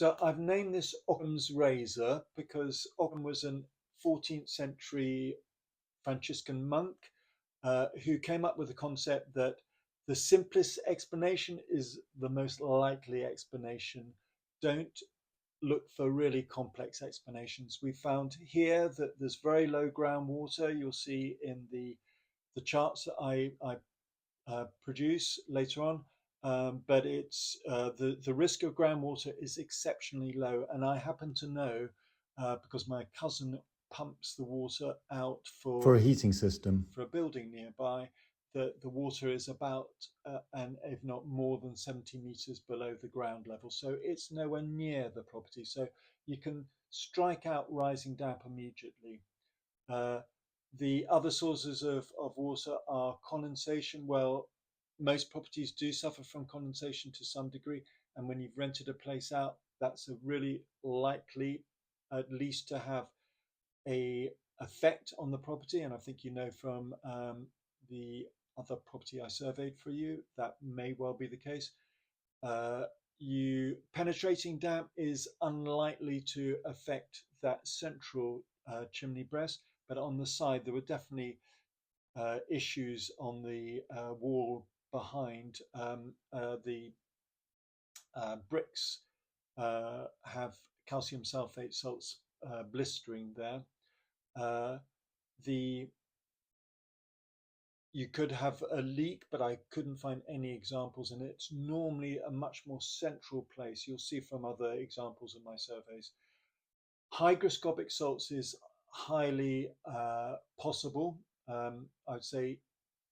So I've named this Occam's Razor because Occam was an 14th century Franciscan monk who came up with the concept that the simplest explanation is the most likely explanation. Don't look for really complex explanations. We found here that there's very low groundwater. You'll see in the charts that I produce later on. But it's the risk of groundwater is exceptionally low, and I happen to know because my cousin pumps the water out for a heating system for a building nearby, that the water is about and if not more than 70 meters below the ground level, so it's nowhere near the property, so you can strike out rising damp immediately. The other sources of water are condensation. Well, most properties do suffer from condensation to some degree, and when you've rented a place out, that's a really likely at least to have a effect on the property. And I think you know from the other property I surveyed for you that may well be the case. Penetrating damp is unlikely to affect that central chimney breast, but on the side there were definitely issues on the wall behind. The bricks have calcium sulfate salts blistering there. You could have a leak, but I couldn't find any examples, and it's normally a much more central place. You'll see from other examples in my surveys. Hygroscopic salts is highly possible. I'd say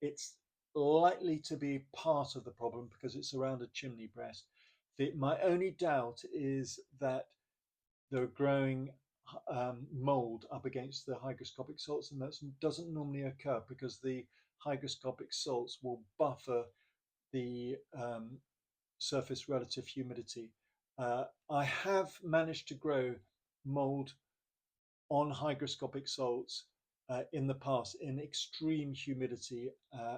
it's likely to be part of the problem because it's around a chimney breast. My only doubt is that they're growing mold up against the hygroscopic salts, and that doesn't normally occur because the hygroscopic salts will buffer the surface relative humidity. I have managed to grow mold on hygroscopic salts in the past in extreme humidity,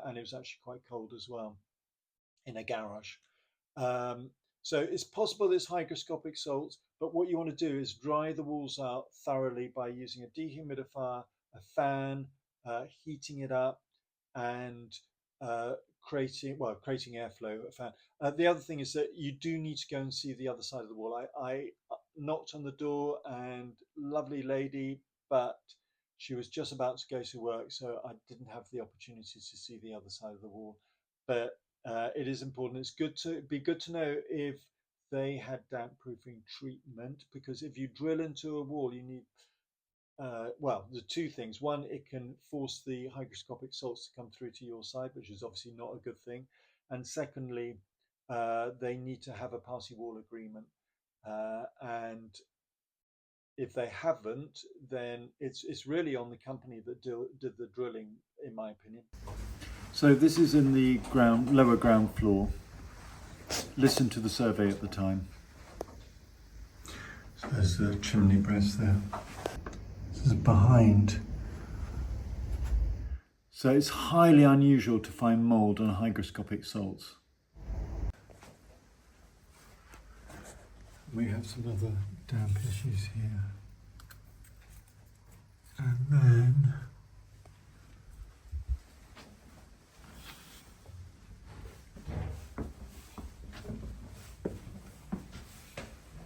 and it was actually quite cold as well in a garage. So it's possible there's hygroscopic salts, but what you want to do is dry the walls out thoroughly by using a dehumidifier, a fan, heating it up, and creating airflow. A fan. The other thing is that you do need to go and see the other side of the wall. I knocked on the door, and lovely lady, but she was just about to go to work, so I didn't have the opportunity to see the other side of the wall. But it is important. It's good to know if they had damp proofing treatment, because if you drill into a wall, you need the two things. One, it can force the hygroscopic salts to come through to your side, which is obviously not a good thing. And secondly, they need to have a party wall agreement. And if they haven't, then it's really on the company that did the drilling, in my opinion. So this is in the lower ground floor. Listen to the survey at the time. So there's the chimney breast there. This is behind. So it's highly unusual to find mold on hygroscopic salts. We have some other damp issues here. And then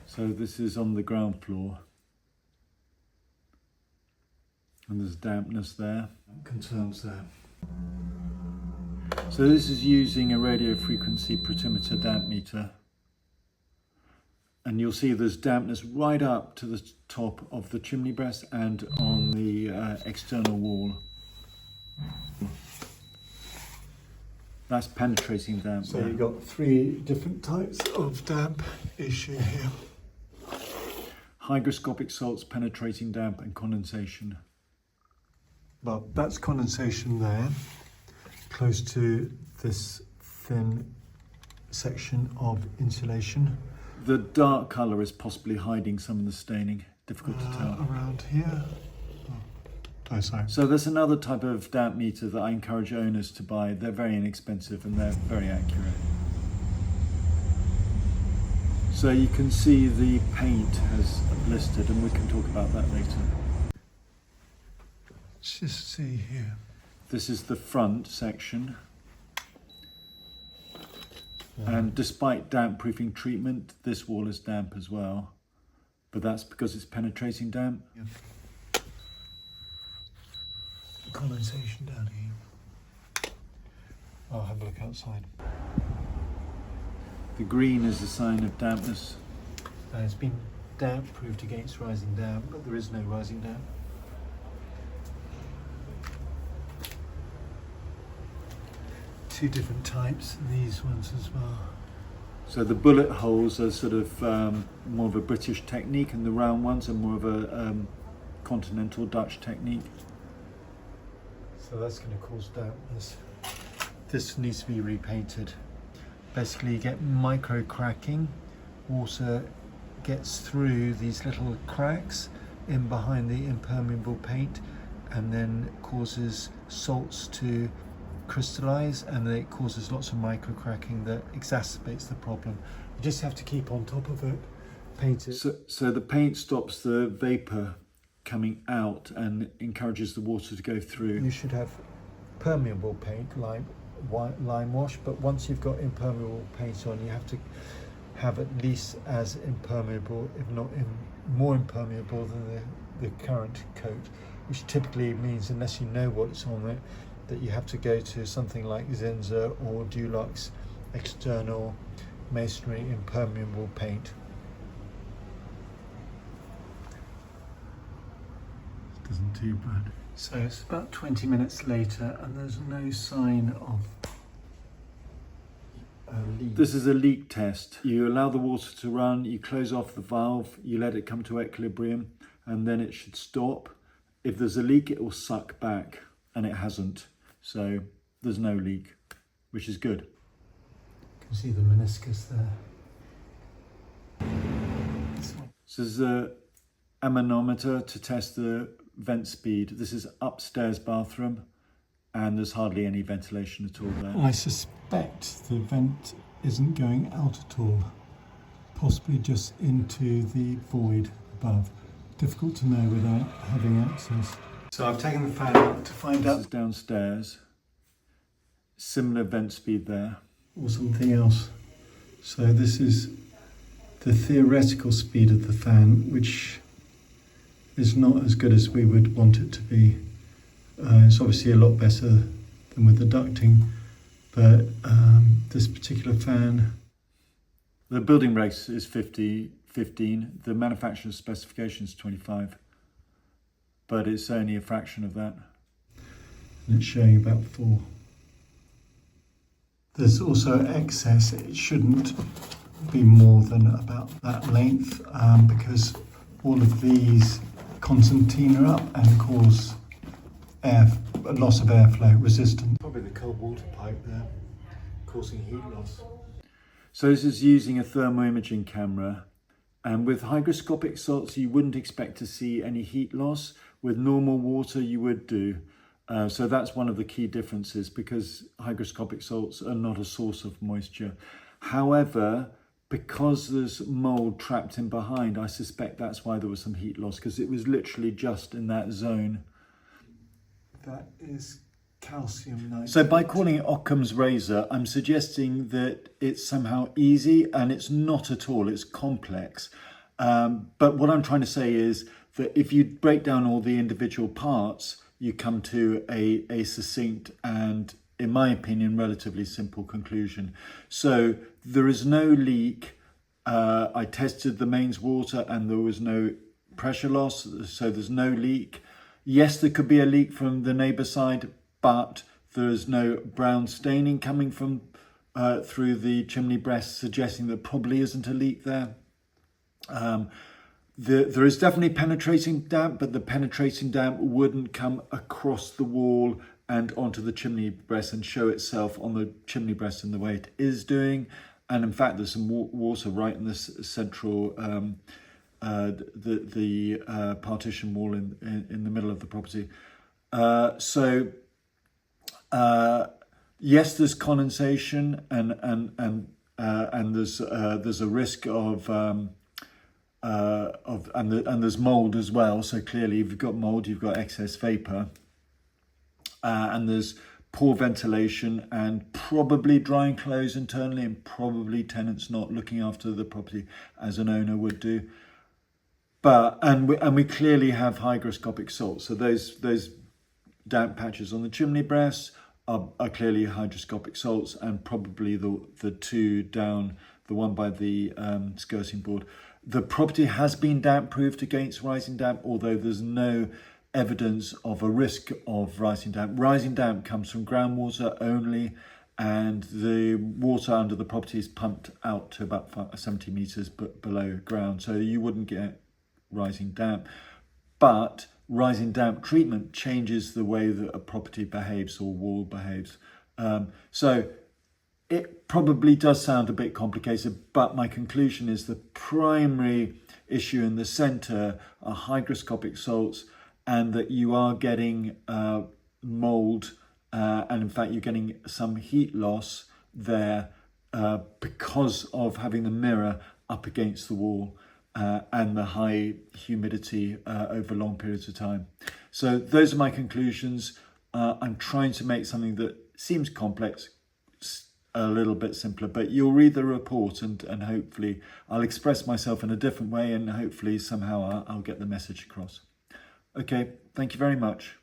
so this is on the ground floor. And there's dampness there, concerns there. So this is using a radio frequency pretimeter damp meter. And you'll see there's dampness right up to the top of the chimney breast and on the external wall. That's penetrating damp. So you've got three different types of damp issue here. Hygroscopic salts, penetrating damp, and condensation. Well, that's condensation there, close to this thin section of insulation. The dark colour is possibly hiding some of the staining, difficult to tell. Around here. Oh, sorry. So there's another type of damp meter that I encourage owners to buy. They're very inexpensive and they're very accurate. So you can see the paint has blistered, and we can talk about that later. Let's just see here. This is the front section. And despite damp proofing treatment, this wall is damp as well. But that's because it's penetrating damp. Yep. Condensation down here. I'll have a look outside. The green is a sign of dampness. It's been damp proofed against rising damp, but there is no rising damp. Two different types, these ones as well. So the bullet holes are sort of more of a British technique, and the round ones are more of a continental Dutch technique. So that's going to cause dampness. This needs to be repainted. Basically you get micro cracking, water gets through these little cracks in behind the impermeable paint, and then causes salts to crystallize, and then it causes lots of micro cracking that exacerbates the problem. You just have to keep on top of it, paint it. So the paint stops the vapor coming out and encourages the water to go through. You should have permeable paint, lime wash, but once you've got impermeable paint on, you have to have at least as impermeable, if not more impermeable than the current coat, which typically means, unless you know what's on it, that you have to go to something like Zinza or Dulux external masonry impermeable paint. Doesn't too bad. So it's about 20 minutes later, and there's no sign of a leak. This is a leak test. You allow the water to run, you close off the valve, you let it come to equilibrium, and then it should stop. If there's a leak, it will suck back, and it hasn't. So there's no leak, which is good. You can see the meniscus there. So there's a manometer to test the vent speed. This is upstairs bathroom, and there's hardly any ventilation at all there. I suspect the vent isn't going out at all, possibly just into the void above. Difficult to know without having access. So I've taken the fan out to find out. This is downstairs. Similar vent speed there. Or something else. So this is the theoretical speed of the fan, which is not as good as we would want it to be. It's obviously a lot better than with the ducting, but this particular fan... The building regs is 15, the manufacturer's specification is 25, but it's only a fraction of that. And it's showing about 4. There's also excess. It shouldn't be more than about that length, because all of these concertina up and cause loss of airflow resistance. Probably the cold water pipe there, causing heat loss. So this is using a thermoimaging camera, and with hygroscopic salts you wouldn't expect to see any heat loss. With normal water you would do. So that's one of the key differences, because hygroscopic salts are not a source of moisture. However, because there's mould trapped in behind, I suspect that's why there was some heat loss, because it was literally just in that zone. That is calcium nitrate. So by calling it Occams Razor, I'm suggesting that it's somehow easy, and it's not at all, it's complex. But what I'm trying to say is that if you break down all the individual parts, you come to a succinct and, in my opinion, relatively simple conclusion. So there is no leak. I tested the mains water and there was no pressure loss, so there's no leak. Yes, there could be a leak from the neighbour side, but there's no brown staining coming from through the chimney breast, suggesting there probably isn't a leak there. There is definitely penetrating damp, but the penetrating damp wouldn't come across the wall and onto the chimney breast and show itself on the chimney breast in the way it is doing. And in fact, there's some water right in this central, the partition wall in the middle of the property. Yes, there's condensation and and there's a risk of there's mold as well. So clearly, if you've got mold, you've got excess vapor, and there's poor ventilation and probably drying clothes internally, and probably tenants not looking after the property as an owner would do. But we clearly have hygroscopic salts. So those damp patches on the chimney breasts are clearly hygroscopic salts, and probably the two down, the one by the skirting board. The property has been damp proofed against rising damp, although there's no evidence of a risk of rising damp. Rising damp comes from groundwater only, and the water under the property is pumped out to about 70 metres below ground, so you wouldn't get rising damp. But rising damp treatment changes the way that a property behaves or wall behaves. So it probably does sound a bit complicated, but my conclusion is the primary issue in the centre are hygroscopic salts, and that you are getting mould, and in fact you're getting some heat loss there because of having the mirror up against the wall and the high humidity over long periods of time. So those are my conclusions. I'm trying to make something that seems complex a little bit simpler, but you'll read the report and hopefully I'll express myself in a different way, and hopefully somehow I'll get the message across. Okay, thank you very much.